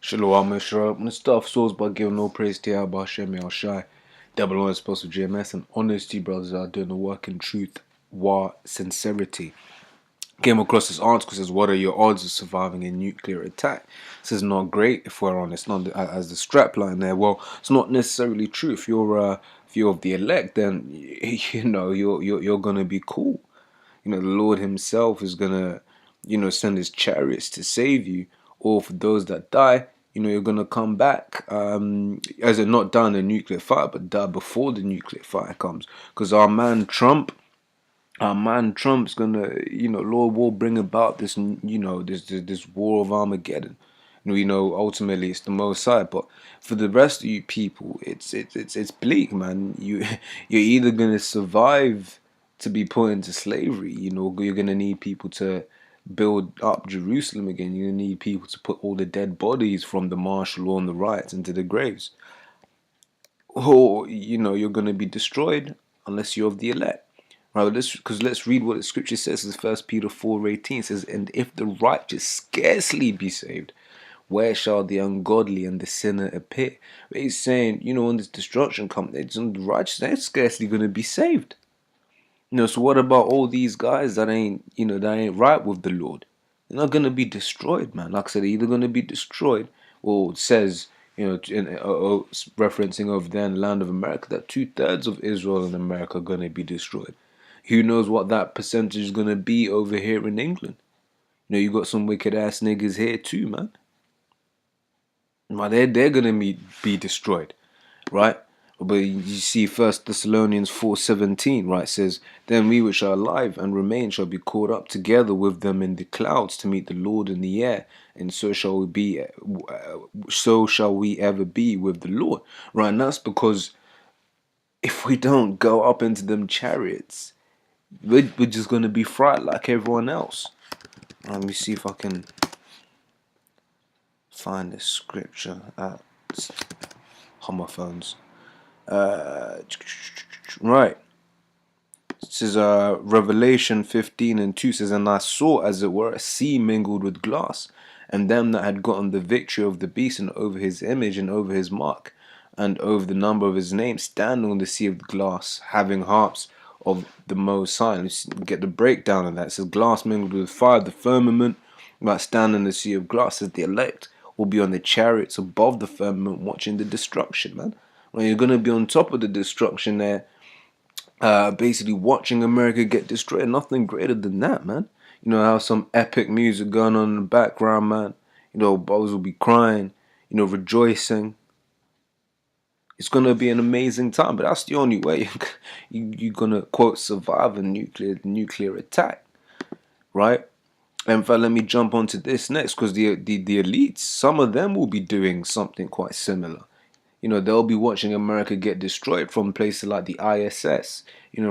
Shalom, Mishra. I'm gonna start off source by giving all praise to Yahweh Hashem Shai. Double honors post of GMS and honesty brothers are doing the work in truth, war, sincerity. Came across this article says, "What are your odds of surviving a nuclear attack?" It says not great if we're honest. Not as the strap line there. Well, it's not necessarily true. If you're of the elect, then you're gonna be cool. The Lord Himself is gonna send His chariots to save you. Or for those that die, you're gonna come back. As in not die in a nuclear fire, but die before the nuclear fire comes. Because our man Trump's gonna, Lord will bring about this, this war of Armageddon. Ultimately it's the Most High, but for the rest of you people, it's bleak, man. You're either gonna survive to be put into slavery. You're gonna need people to build up Jerusalem again. You're gonna need people to put all the dead bodies from the martial law and the riots into the graves, or you're gonna be destroyed unless you're of the elect. Right, let's read what the scripture says in 1 Peter 4:18. It says, "And if the righteous scarcely be saved, where shall the ungodly and the sinner appear?" But he's saying, when this destruction comes, the righteous ain't scarcely gonna be saved. So what about all these guys that ain't right with the Lord? They're not gonna be destroyed, man. Like I said, they're either gonna be destroyed, or it says, referencing over there in the land of America, that 2/3 of Israel and America are gonna be destroyed. Who knows what that percentage is gonna be over here in England? You got some wicked ass niggas here too, man. Well, they're gonna be destroyed, right? But you see, First Thessalonians 4:17, right, says, "Then we which are alive and remain shall be caught up together with them in the clouds to meet the Lord in the air, and so shall we be. So shall we ever be with the Lord." Right, and that's because if we don't go up into them chariots, we're just gonna be fried like everyone else. Let me see if I can find the scripture at homophones. Right. It says Revelation 15:2 says, "And I saw as it were a sea mingled with glass, and them that had gotten the victory of the beast and over his image and over his mark and over the number of his name, standing on the sea of glass, having harps of the Most High." Let's get the breakdown of that. It says glass mingled with fire, the firmament, about standing in the sea of glass. Says the elect will be on the chariots above the firmament watching the destruction, man. When you're gonna be on top of the destruction there, basically watching America get destroyed. Nothing greater than that, man. How some epic music going on in the background, man. Brothers will be crying, rejoicing. It's gonna be an amazing time, but that's the only way you're gonna quote survive a nuclear attack, right? In fact, let me jump onto this next, because the elites, some of them will be doing something quite similar. They'll be watching America get destroyed from places like the ISS,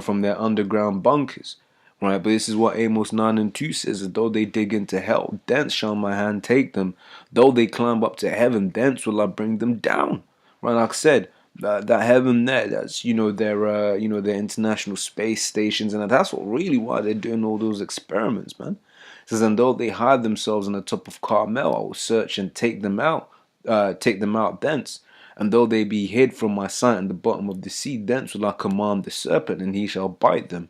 from their underground bunkers, right? But this is what Amos 9:2 says, "Though they dig into hell, thence shall my hand take them. Though they climb up to heaven, thence will I bring them down." Right, like I said, that heaven there, that's, their international space stations, and that's what really why they're doing all those experiments, man. It says, "And though they hide themselves on the top of Carmel, I will search and take them out thence. And though they be hid from my sight in the bottom of the sea, thence will I command the serpent, and he shall bite them.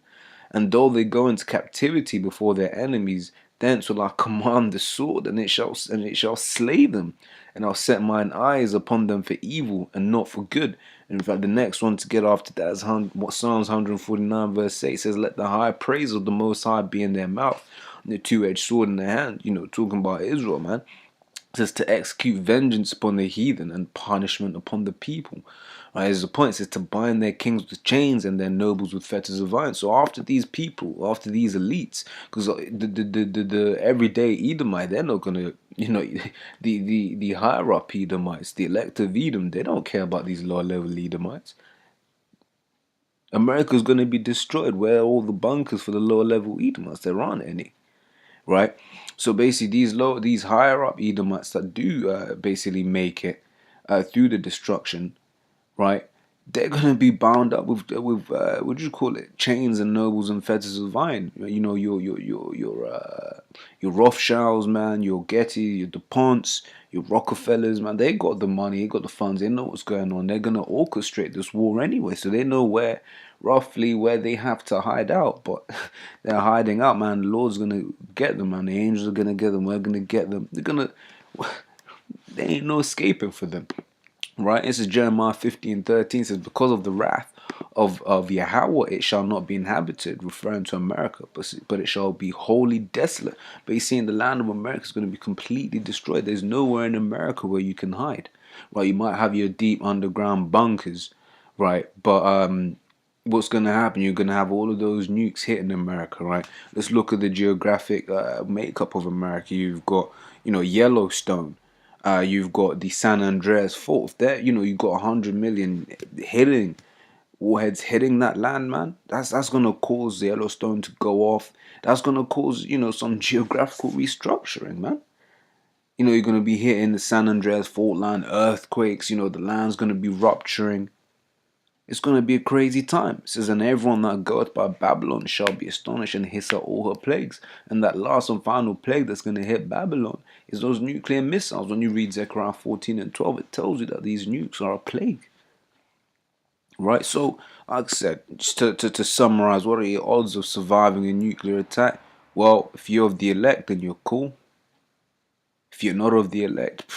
And though they go into captivity before their enemies, thence will I command the sword, and it shall slay them. And I'll set mine eyes upon them for evil and not for good." In fact, the next one to get after that is what Psalms 149 verse 8 says, "Let the high praise of the Most High be in their mouth, and the two-edged sword in their hand." Talking about Israel, man. It says to execute vengeance upon the heathen and punishment upon the people. Right, as the point, it says to bind their kings with chains and their nobles with fetters of iron. So after these people, after these elites, because the everyday Edomite, they're not gonna, the higher up Edomites, the elect of Edom, they don't care about these lower level Edomites. America's gonna be destroyed. Where are all the bunkers for the lower level Edomites? There aren't any. Right, so basically these higher up Edomites that do basically make it through the destruction, right? they're gonna be bound up with what do you call it, chains and nobles and fetters of iron. You know, your Rothschilds, man, your Getty, your DuPonts, your Rockefellers, man. They got the money, they got the funds, they know what's going on. They're gonna orchestrate this war anyway, so they know where roughly where they have to hide out. But they're hiding out, man. The Lord's gonna get them, man. The angels are gonna get them. We're gonna get them. They're gonna. There ain't no escaping for them. Right? This is Jeremiah 15:13 says, because of the wrath of Yahweh, it shall not be inhabited, referring to America, but it shall be wholly desolate. But you see, in the land of America is going to be completely destroyed. There's nowhere in America where you can hide. Right? You might have your deep underground bunkers, right? But what's going to happen? You're going to have all of those nukes hitting America, right? Let's look at the geographic makeup of America. You've got, Yellowstone. You've got the San Andreas Fault. There, you've got 100 million hitting warheads hitting that land, man. That's gonna cause the Yellowstone to go off. That's gonna cause, some geographical restructuring, man. You're gonna be hitting the San Andreas Fault line, earthquakes. The land's gonna be rupturing. It's going to be a crazy time. It says, and everyone that goeth by Babylon shall be astonished and hiss at all her plagues. And that last and final plague that's going to hit Babylon is those nuclear missiles. When you read Zechariah 14 and 12, it tells you that these nukes are a plague. Right? So, like I said, just to summarize, what are your odds of surviving a nuclear attack? Well, if you're of the elect, then you're cool. If you're not of the elect,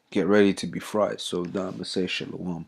get ready to be fried. So, say shalom.